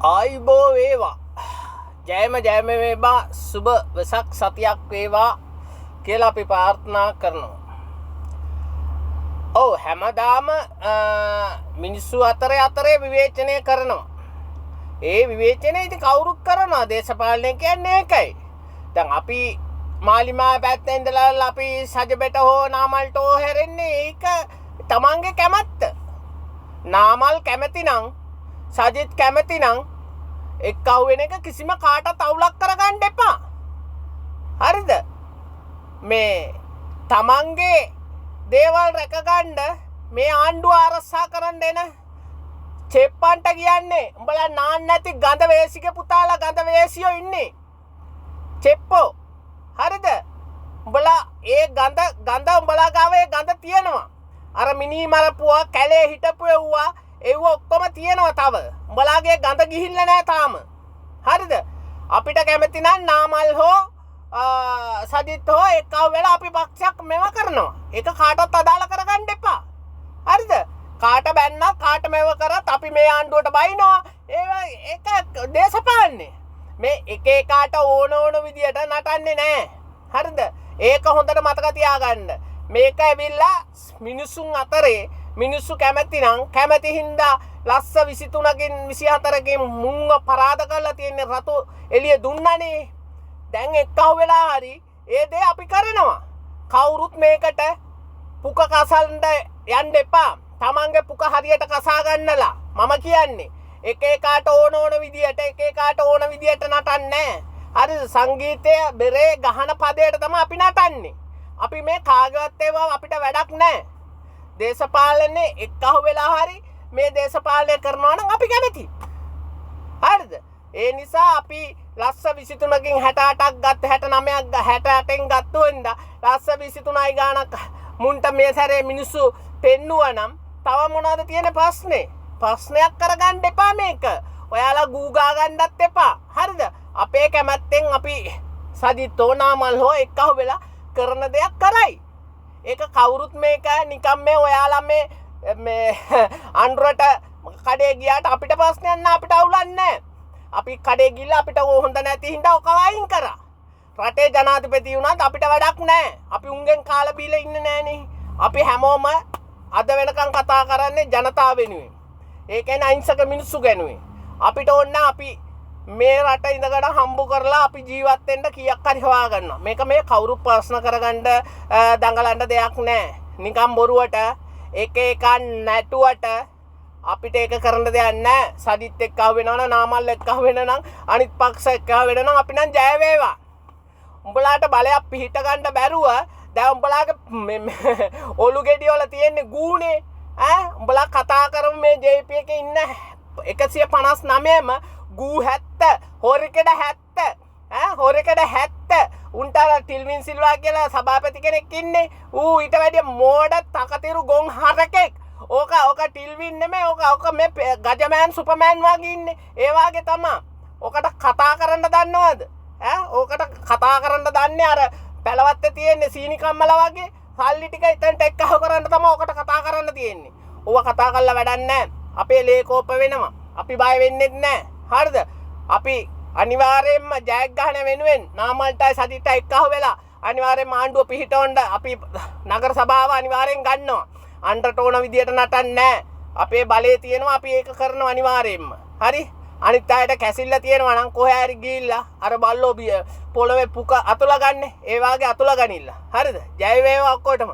ආයිබෝ වේවා ජයම වේවා සුබ වෙසක් සතියක් වේවා කියලා අපි ප්‍රාර්ථනා කරනවා. ඔව් හැමදාම මිනිස්සු අතරේ විවේචනය කරනවා. ඒ විවේචනය ඉතින් කවුරුත් කරනවා. දේශපාලනය කියන්නේ ඒකයි. දැන් අපි මාලිමා පැත්තේ ඉඳලා අපි සජබෙට හෝ නාමල්ට හෝ හැරෙන්නේ ඒක තමන්ගේ කැමැත්ත. නාමල් කැමැති නම් සජිත් කැමැති නම් එක්කව වෙන එක කිසිම කාටවත් අවුලක් කරගන්න එපා. හරිද? මේ තමන්ගේ දේවල් රැකගන්න මේ ආණ්ඩුව ආරක්ෂා කරන්න එන චෙප්පන්ට කියන්නේ උඹලා නාන්න නැති ගඳ වේසිගේ පුතාලා ගඳ වේසියෝ ඉන්නේ. චෙප්පෝ. හරිද? උඹලා ඒ ගඳ උඹලා ගාව ඒ ගඳ තියෙනවා. අර මිනි මරපුවා කැලේ හිටපු ඒව ඔක්කොම තියෙනවා තව. උඹලාගේ ගඳ ගිහිල්ලා නැහැ තාම. හරිද? අපිට කැමති නම් නාමල් හෝ සජිත් හෝ එක්කව වෙලා අපි පක්ෂයක් මෙව කරනවා. ඒක කාටවත් අදාළ කරගන්න එපා. හරිද? කාට බැන්නත් කාට මෙව කරත් අපි මේ ආණ්ඩුවට බයිනවා. ඒක දේශපාලනේ. මේ එක එකාට ඕන විදියට නටන්නේ නැහැ. හරිද? ඒක හොඳට මතක තියාගන්න. මේක ඇවිල්ලා මිනිසුන් අතරේ මිනිස්සු කැමැති නම් කැමැති හින්දා ලස්ස 23කින් 24කින් මුංග පරාද කරලා තියෙන රතු එළිය දුන්නනේ. දැන් එක්කව වෙලා හරි ඒ දේ අපි කරනවා. කවුරුත් මේකට පුක කසන්න යන්න එපා. තමන්ගේ පුක හරියට කසා ගන්නලා මම කියන්නේ එක එකාට ඕන විදියට එක එකාට ඕන විදියට නටන්නේ. හරිද? සංගීතය බෙරේ ගහන පදයට තමයි අපි නටන්නේ. අපි මේ කාගවත් ඒවා අපිට වැඩක් නැහැ. දේශපාලනේ එක්කව වෙලා හරි මේ දේශපාලනය කරනවා නම් අපි කැමති. හරිද? ඒ නිසා අපි ලස්ස 23කින් 68ක් ගත්ත 69ක් 68න් ගත්තොන්ද ලස්ස 23යි ගානක් මුන්ට මේ සැරේ මිනිස්සු පෙන්නුවා නම් තව මොනවද තියෙන ප්‍රශ්නේ? ප්‍රශ්නයක් කරගන්න එපා මේක. ඔයාලා ගූගා ගන්නත් එපා. හරිද? අපේ කැමැත්තෙන් අපි සජිතෝ නාමල් හෝ එක්කව වෙලා කරන දෙයක් කරයි. ඒක කවුරුත් මේක නිකම් මේ ඔයාලා මේ අන්ඩරට කඩේ ගියාට අපිට ප්‍රශ්නයක් නැහැ. අපිට අවුලක් නැහැ. අපි කඩේ ගිහලා අපිට හොඳ නැති හින්දා ඔක වයින් කරා. රටේ ජනාධිපති වුණාත් අපිට වැඩක් නැහැ. අපි උන්ගෙන් කාලා බීලා ඉන්නේ නැහනේ. අපි හැමෝම අද වෙනකන් කතා කරන්නේ ජනතාව වෙනුවෙන්. ඒ කියන්නේ අහිංසක මිනිස්සු ගැනුවෙන්. අපිට ඕන අපි මේ රට ඉඳගෙන හම්බු කරලා අපි ජීවත් වෙන්න කීයක් හරි හොයා ගන්නවා. මේක මේ කවුරු ප්‍රශ්න කරගන්න දඟලන්න දෙයක් නැහැ. නිකම් බොරුවට එක නැටුවට අපිට ඒක කරන්න දෙයක් නැහැ. සජිත් එක්කව වෙනවනම් නාමල් එක්කව වෙනනම් අනිත් පක්ෂ එක්කව වෙනනම් අපි නම් ජය වේවා. උඹලාට බලයක් පිහිට ගන්න බැරුව දැන් උඹලාගේ ඔලු ගෙඩි වල තියෙන්නේ ගූනේ. උඹලා කතා කරමු මේ JP එකේ ඉන්න 159ම ගූ 70 හොරකඩ 70 හොරකඩ 70 උන්ටලා ටිල්වින් සිල්වා කියලා සභාපති කෙනෙක් ඉන්නේ. ඌ ඊට වැඩිය මෝඩ තකතිරු ගොන් හරකෙක්. ඕක ටිල්වින් නෙමෙයි. ඕක මේ ගජමෑන් සුපර්මෑන් වගේ ඉන්නේ. ඒ වගේ තමයි. ඕකට කතා කරන්න දන්නවද? ඕකට කතා කරන්න දන්නේ අර පැලවත්තේ තියෙන්නේ සීනි කම්මලා වගේ සල්ලි ටික එතනට එක්කව කරන්න තමයි ඕකට කතා කරන්න තියෙන්නේ. ඕව කතා කරලා වැඩක් නැහැ. අපේ ලේකෝප වෙනවා. අපි බය වෙන්නේ නැහැ. හරිද? අපි අනිවාර්යයෙන්ම ජයග්‍රහණ වෙනුවෙන් නාමල්ටයි සජිත්ටයි එක්කව වෙලා අනිවාර්යයෙන්ම ආණ්ඩුව පිහිටවන්න අපි නගර සභාව අනිවාර්යෙන් ගන්නවා. අන්ටට ඕන විදියට නටන්නේ නැහැ. අපේ බලය තියෙනවා. අපි ඒක කරනවා අනිවාර්යයෙන්ම. හරි? අනිත් අයට කැසිල්ල තියෙනවා නම් කොහේ හරි ගිහිල්ලා අර බල්ලෝ පොළවේ පුක අතුලා ගන්න. ඒ වාගේ අතුලා ගනින්න. හරිද? ජය වේවා ඔක්කොටම.